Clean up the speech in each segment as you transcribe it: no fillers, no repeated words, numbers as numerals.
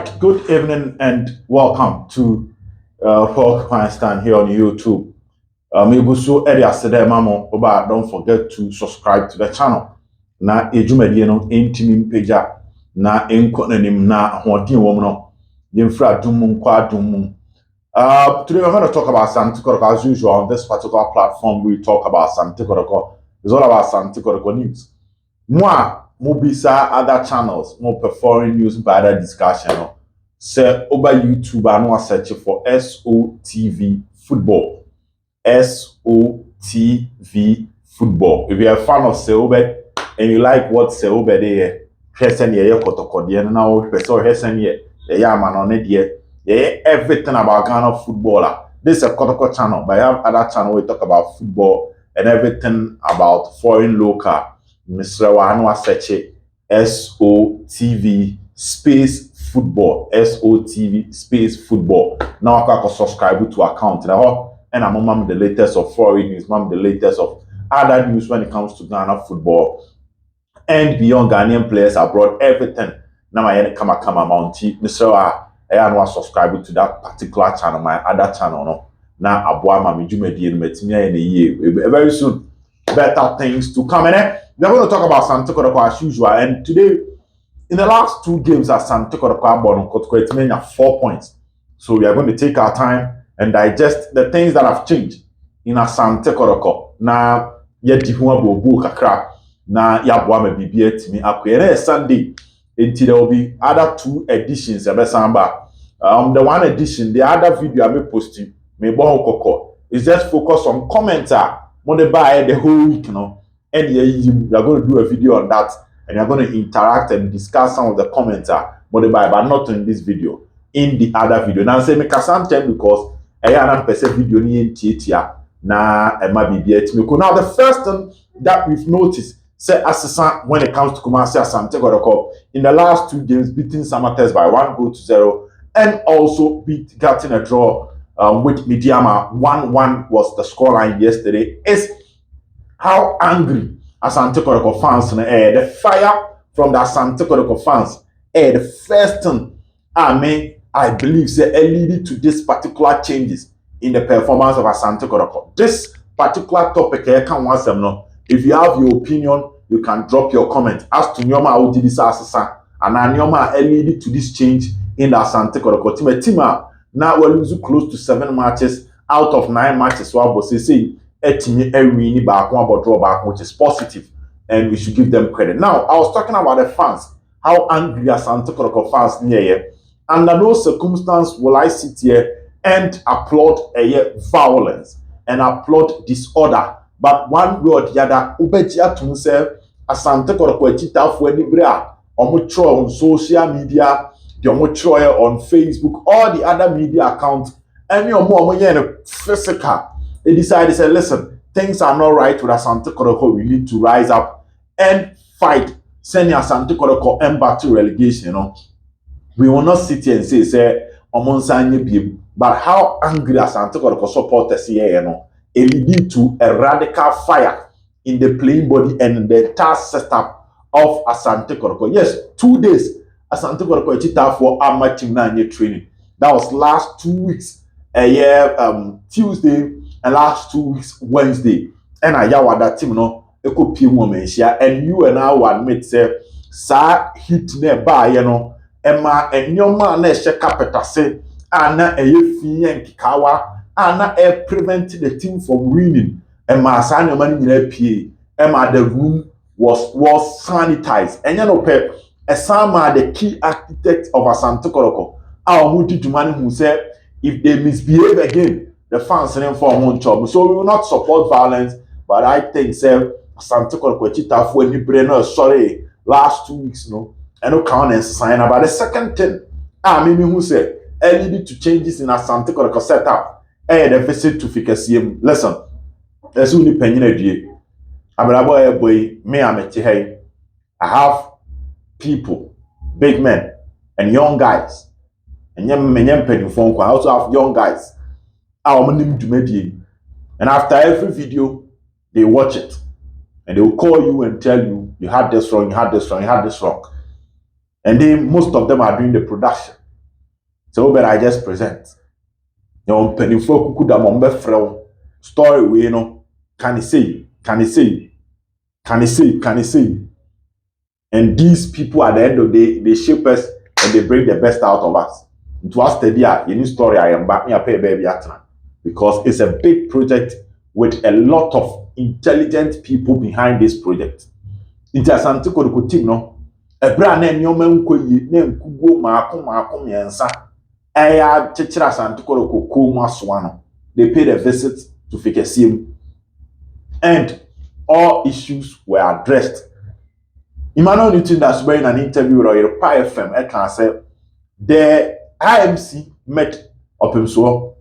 right, good evening and welcome to Hulk Einstein here on YouTube. Don't forget to subscribe to the channel. Na ejumadi no entimi peja na enkonanim na hodin wo no yemfra dum kwa dum. Today we're going to talk about Asante Kotoko. As usual on this particular platform, we talk about Asante Kotoko. It's all about Asante Kotoko news. Moi, mobisa other channels, more performing news by other discussion. Say over YouTube, I know search for SOTV football. SOTV football. If you're a fan of Seobe and you like what Seobe there, Hessen ye Kotoko, the now person Hessen ye, the Yaman on it ye, everything about Ghana footballer. This is a Kotoko channel, but I have other channel we talk about football and everything about foreign local. Mr. Wanwa search SOTV space football. SOTV space football. Now I can subscribe to account. And I'm the latest of foreign news, the latest of other news when it comes to Ghana football and beyond Ghanaian players abroad. Everything. Now I come mounty. Mr. I want subscribe to that particular channel, my other channel. No. Now Abua Mami Jumedi and Metimia in a year. Very soon, better things to come in. We're going to talk about Asante Kotoko as usual. And today, in the last two games, Asante Kotoko won Kotoko 4 points. So we are going to take our time and digest the things that have changed in Asante Kotoko. Na yeti huwa bobu kakra. Na yabwa me bibie timi akwere Sunday. Until there will be other 2 editions. The one edition, the other video I may post you, me bon koko, is just focus on commenter. When they buy the whole week, you know. And you are going to do a video on that, and you're going to interact and discuss some of the commenter, but not in this video, in the other video. Now, say me Asante because I am person video ni entitia na emabibiet me. Now, the first thing that we've noticed, say Assistant when it comes to Kumasi Asante Kotoko in the last 2 games, beating Samates by 1-0, and also getting a draw with Midiama. 1-1 was the scoreline yesterday. Is how angry Asante Kotoko fans the fire from the Asante Kotoko fans the first thing I believe say leading to this particular changes in the performance of Asante Kotoko. This particular topic can once no. If you have your opinion, you can drop your comment as to Nyoma how did this Asasa and Nyoma leading to this change in the Asante Kotoko team. Now we're losing close to 7 matches out of 9 matches. So I was saying win back one but draw back, which is positive, and we should give them credit. Now, I was talking about the fans, how angry Asante Kotoko fans near here. Under no circumstance will I sit here and applaud violence and applaud disorder. But one way or the other, Ubejia to himself, Asante Kotoko chita for any brea, on social media, the on Facebook, all the other media accounts, and your more physical. They decided to say, listen, things are not right with Asante Kotoko. We need to rise up and fight. Send Asante Kotoko and back to relegation. You know, we will not sit here and say, but how angry Asante Kotoko supporters here, you know, it leading to a radical fire in the playing body and the entire setup of Asante Kotoko. Yes, 2 days Asante Kotoko chita for amateur training. That was last 2 weeks. Tuesday. And last 2 weeks, Wednesday, and I yawa that team no eko pie mu menhia, and you and I will admit say sa hit nearby, you know, Emma and your man share capital say ana fi nkikawa ana prevent the team from winning. Emma sa no man nyina pie. Emma the room was sanitized, and you know Esama the key architect of Asante Kotoko. Our who did man who said if they misbehave again, the fans didn't form one job. So we will not support violence, but I think Asante Kotoko chita for any brainer sorry last 2 weeks no and no count and sign about the second thing. Maybe who said leading to changes in Asante Kotoko setup. The visit to Fikasiem. Listen, there's only penny a day. I'm a boy, me I'm a hey. I have people, big men and young guys. And I also have young guys. And after every video, they watch it. And they will call you and tell you had this wrong, you had this wrong, you had this wrong. And then most of them are doing the production. So but I just present. Your penny for kuku da mombe frel story we no can he say, can he say, can he say, can he say. And these people at the end of the day, they shape us and they bring the best out of us. It was steady any story I am back me a pay baby atna. Because it's a big project with a lot of intelligent people behind this project. It's Asante Kotoko team no. A brand name your man name kugo maako miensa. Eya chichira Asante Kotoko kuma swano. They paid a visit to Fikesim. And all issues were addressed. Emmanuel Newton that's wearing an interview with Royal Pi FM, I can say the IMC met up in so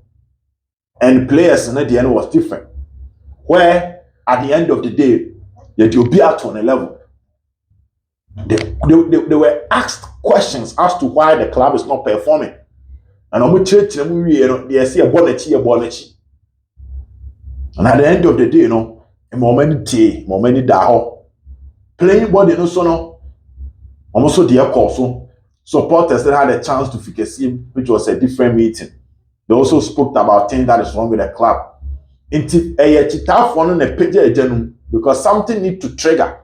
and players and at the end was different. Where at the end of the day, you'll be out on a level. They were asked questions as to why the club is not performing. And I'm church they see a bonnet. And at the end of the day, a moment da playing body no so no. Also the also supporters that had a chance to fix him, which was a different meeting. They also spoke about things that is wrong with the club. Because something need to trigger.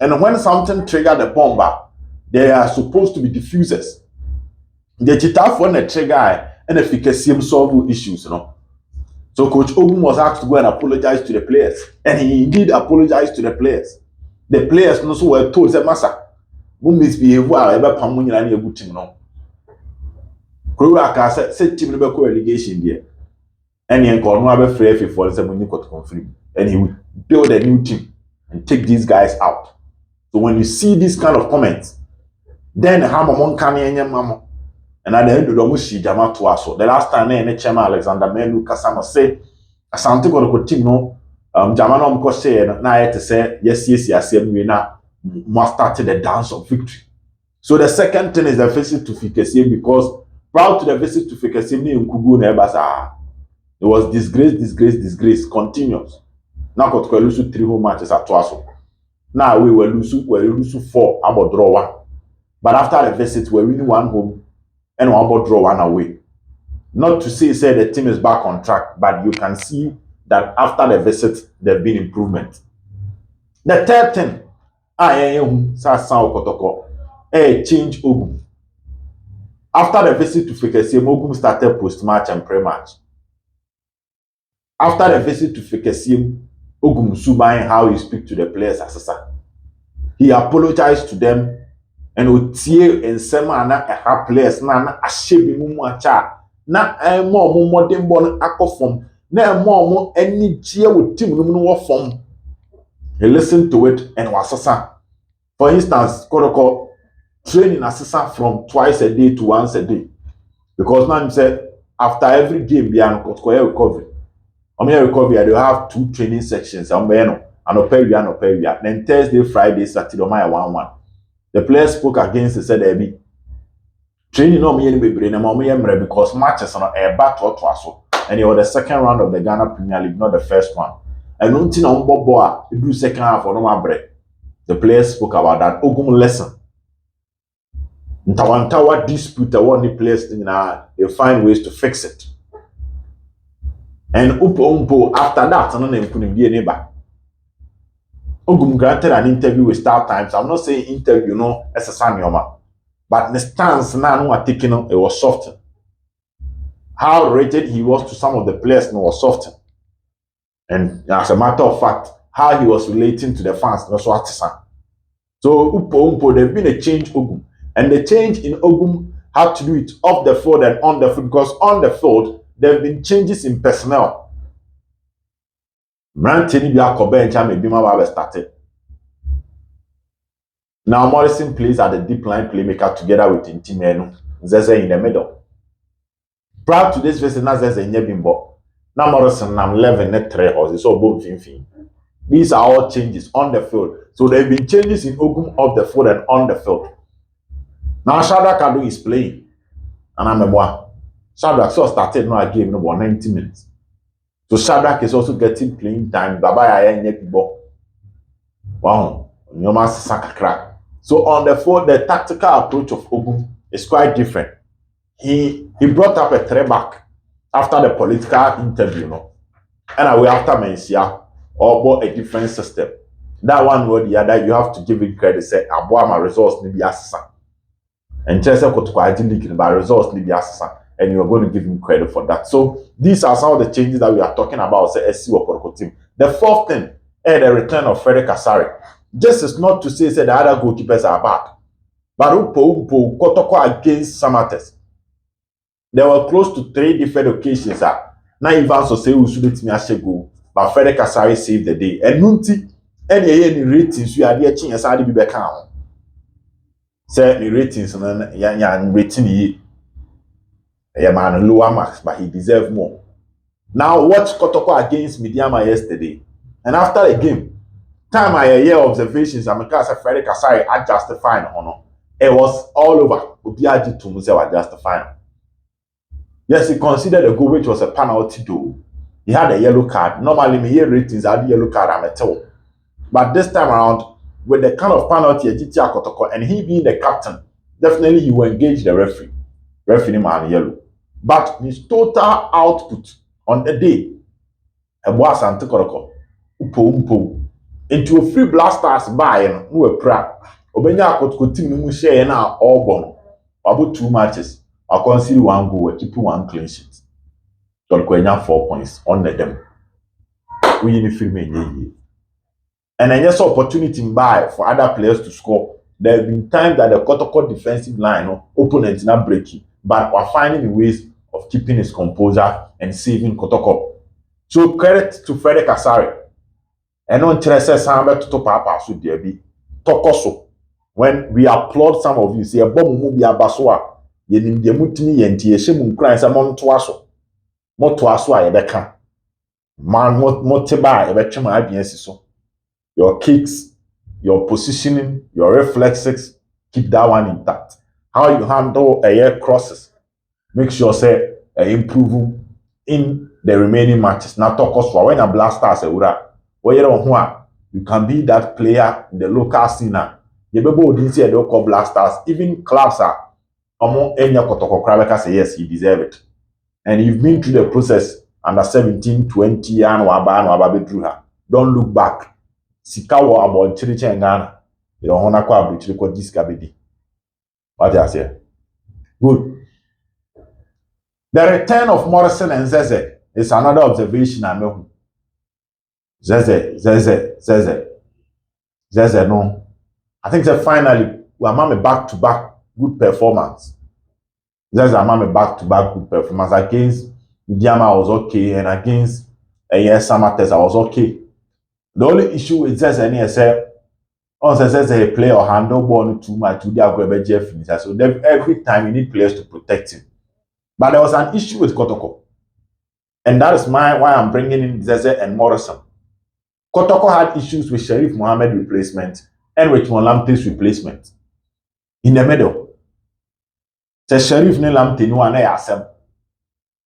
And when something trigger the bomber, they are supposed to be diffusers. The chita for the trigger and efficacy solve issues, So Coach Ogum was asked to go and apologize to the players. And he indeed apologized to the players. The players also were told, Massa, who misbehave well, ever Pamunia and a good team. Kuraka said team number relegation there. And he encountered no free for the Munich conflict. And he would build a new team and take these guys out. So when you see this kind of comments, then Hamamon Kanye and Mamo. And at the end of the Mushi Jama to us. The last time the chairman Alexander Menu Kasama said, Asante Kotoko team no Jamano Mko say na to say yes, we now must start the dance of victory. So the second thing is the visit to Fikesim, because prior to the visit to Fikesim, it was disgrace, continuous. Now Kotoko lose 3 home matches at Twaso. Now we lose 4 about draw 1. But after the visit, we're winning 1 home and one about draw 1 away. Not to say the team is back on track, but you can see that after the visit, there have been improvement. The third thing, Asante Kotoko, change Ogum. After the visit to Fikesim, Ogum started post-match and pre-match. After the visit to Fikesim, Ogum Subain how he speak to the players asasa. He apologized to them and otie and semana a players na ashebi mumu acha na more modern born akofom na more any cheer with team no form. He listened to it and was asasa. For instance, Kotoko training assasa from twice a day to once a day. Because now he said after every game beyond Kotoko recovery. Recovery, they have 2 training sections. And then Thursday, Friday, Saturday, 1-1. The players spoke against the said training no me because matches on a battle to us. And it was the second round of the Ghana Premier League, not the first one. And until on Boboa, it do second half for no break. The players spoke about that Ogum lesson. Ntawantawa dispute the one the players they find ways to fix it. And Umpo after that, no name couldn't be a neighbor. Ogum granted an interview with Star Times. I'm not saying interview, as a Sanyoma, but the stance now taking it was softened. How rated he was to some of the players was softened. And as a matter of fact, how he was relating to the fans was what So Umpo, there's been a change Ogum. And the change in Ogum had to do it off the field and on the field, because on the field, there have been changes in personnel. Brantini Biakobe and Chame Bima started. Now Morrison plays at the deep line playmaker together with Intimenu Zeze in the middle. Prior to this visit, Zeze Nyebimbo. Now Morrison nam 11 net 3 or so both fin. These are all changes on the field. So there have been changes in Ogum off the field and on the field. Now Shadrack Kadu is playing. And I'm a boy. Shadrack so started now a game about 90 minutes. So Shadrack is also getting playing time. Wow. So on the field, the tactical approach of Ogum is quite different. he brought up a throwback after the political interview, no? And away after Manhyia, or a different system. That one or the other, you have to give it credit. Say, I bought my resource, maybe assassin. And Chelsea Kotoko, I didn't leak by resource, maybe assassin. And you're going to give him credit for that. So these are some of the changes that we are talking about. Say, SC or team. The fourth thing, the return of Frederick Asare. This is not to say the other goalkeepers are bad. But Kotoko against Samates. There were close to 3 different occasions. Now Ivan so say we should let me go, but Frederick Asare saved the day. And Nunti, any ratings you are there, ching as I be back on. Say the ratings and yan rating ye. A man lower marks, but he deserves more. Now watch Kotoko against Midiama yesterday, and after the game, time I hear observations, I'm because Frederick Asare are justifying honor. It was all over. Obiaji to Muse was justifying. Yes, he considered a goal which was a penalty though. He had a yellow card. Normally, my ratings are the yellow card, I'm a tell. But this time around, with the kind of penalty Kotoko, and he being the captain, definitely he will engage the referee. Referee man yellow. But his total output on the day, a boy Asante Kotoko, upo. Into a free blasters by and who a pra. Obenya Kotoko team no share na all bon. About 2 matches. I consider 1 goal, keep 1 clean sheet. So we 4 points on them. We need to film it. And then yes, opportunity buy for other players to score. There have been times that the Kotoko defensive line, opponents not breaking, but we're finding ways of keeping his composure and saving Kotoko. So credit to Frederick Asare. And on Chelsea Samba to Papa so there be Tokoso. When we applaud some of you, say a bomb will be a baswa. Yenim de mutini yenti yeshim nkran sa montoaso a yebeka man moteba yebetwem adwensi so your kicks, your positioning, your reflexes, keep that one intact. How you handle air crosses, make sure say improve in the remaining matches. Now talk us for when a blasters you can be that player in the local scene. Yebebo didn't say the local blasters, even clubs are Omo Enya Kotoko Krabeka say yes, he deserve it. And you've been through the process under 17, 20 and wababe drew her. Don't look back. Sikawa about Chiriche and Ghana. You don't want to call Chirico Discabidi. What I say? Good. The return of Morrison and Zeze is another observation I know. Zeze, no. I think that finally we're mama back-to-back good performance. There's a man back-to-back good performance. Against Diama I was okay, and against Samates I was okay. The only issue with Zeze is Zeze a player or handle ball too much to the Agwebeje finisher. So every time you need players to protect him. But there was an issue with Kotoko. And that is why I'm bringing in Zeze and Morrison. Kotoko had issues with Sheriff Mohammed replacement and with Molamte's replacement. In the middle, the Sheriff ne Lamte no one asem.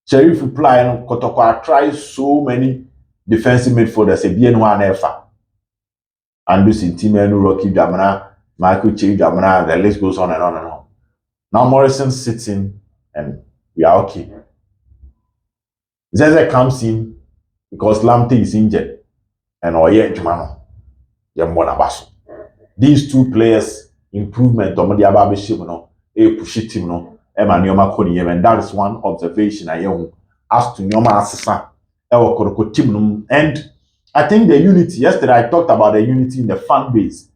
Sheriff reply no Kotoko try so many defensive midfielders e bien one efa. And this in team no Rocky Jamana, Michael Chi Jamana, the list goes on and on and on. Now Morrison sits in and we are okay. Zeze comes in because Lamte is injured and Oye Jumano. Yambonabaso. These 2 players improvement on the Ababe no push it no Emmanuel Koni, and that is one observation I have as to Nyoma Asisa Koroko team. And I think the unity, yesterday I talked about the unity in the fan base,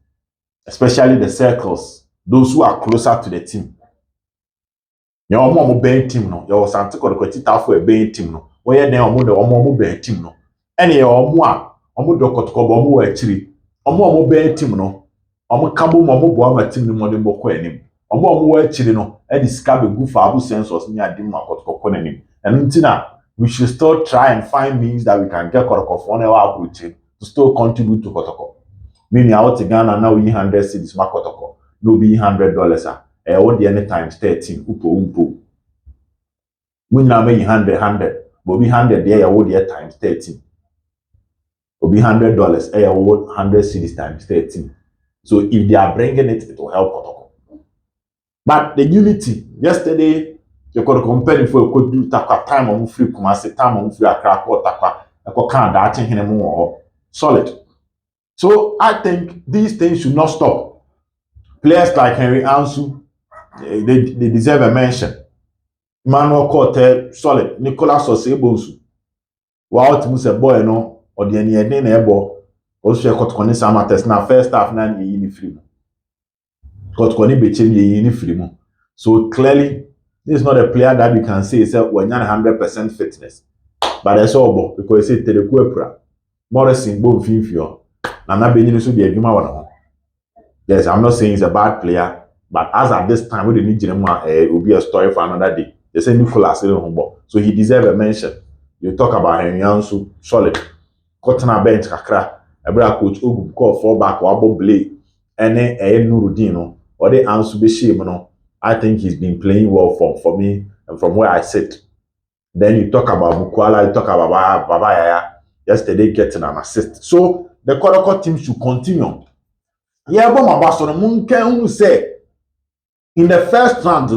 especially the circles, those who are closer to the team. Your mom being team no, your Asante Kotoko for a being team no, where then omo being team no, and your omo Kotoko bomo actually, omo being team no, omo kambo momo boama team no money boko enim. Omo actually no, and discover good for abu sensors near dim Kotoko enim. And until we should still try and find means that we can get Kotoko for our approach to still contribute to Kotoko. Meaning out to Ghana now we 100 cities ma Kotoko, no be $100. What the any times 13 upo. We now make 100, but be 100 there what the times 13. Will be $100, what 100 cities times 13. So if they are bringing it, it will help Kotoko. But the unity, yesterday, You could compare for a could do takwa time on free Kumasi, time on free Accra, or takwa, a cocan that him more solid. So I think these things should not stop. Players like Henry Ansu, they deserve a mention. Manuel Corte, solid. Nicolas Osebosu. Wow, to say boy, no, or the any neighbor. Also, Kotkoni Samates now first half nan ye free. Kotkoni Bechem ye free. So clearly, this is not a player that you can say is when 100% fitness. But that's all because it's the Kuepra. Morrison Bone Finfio. Nana Benin should be a Juma. Yes, I'm not saying he's a bad player, but as at this time, we didn't need Jeremiah, it will be a story for another day. They say Nicolas so he deserves a mention. You talk about Henry Ansu, solid. Cotton bench kakra, a brother coach Ogum call fall back or Bob Blake, and then Nurudino, or the Ansu Bishim. I think he's been playing well for me and from where I sit. Then you talk about Mukwala, you talk about Baba Yaya, yesterday getting an assist. So the Kotoko team should continue. Yeah, but my boss on the moon can say in the first round,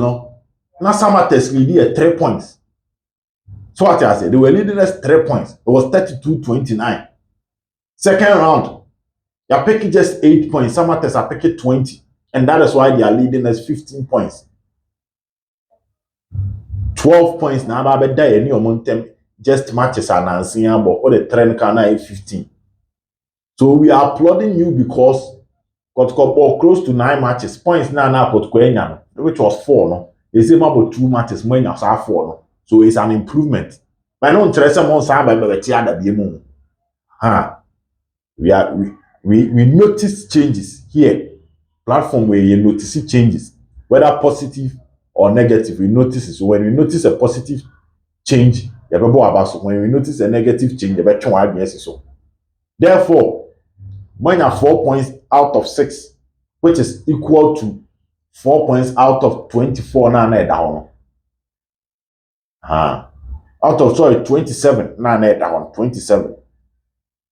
Nasamates leading 3 points. So what I said, they were leading us 3 points. It was 32-29. Second round, you're picking just 8 points. Samates are picking 20. And that is why they are leading us 15 points. 12 points now, but die any momentum just matches are announcing about all the trend can 15. So we are applauding you because Kotoko close to 9 matches. Points now Kotoko which was 4, no. It's about 2 matches, when you 4, no. So it's an improvement. But I don't trust someone by we notice changes here. Platform where you notice changes, whether positive or negative, we notice it. So when we notice a positive change, when we notice a negative change, so therefore, when you are 4 points out of 6, which is equal to 4 points out of 24 now down. Out of 27 now down 27.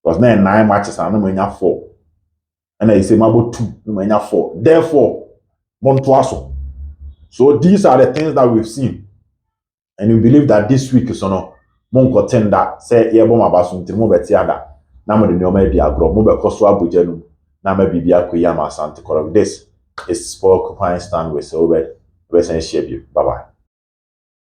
Because now 9 matches and no 4. And I say about 2, no 4. Therefore, Montuaso. So these are the things that we've seen. And we believe that this week is on Monko tender, say Yaboma Basunti, Mobetiada, Nama de Nomedia Gro, Mobe Koswa Bujenu, Nama Bibia Kuyama Asante Kotoko. This is Sport Occupying Stand with Obed, Western Shape. Bye bye.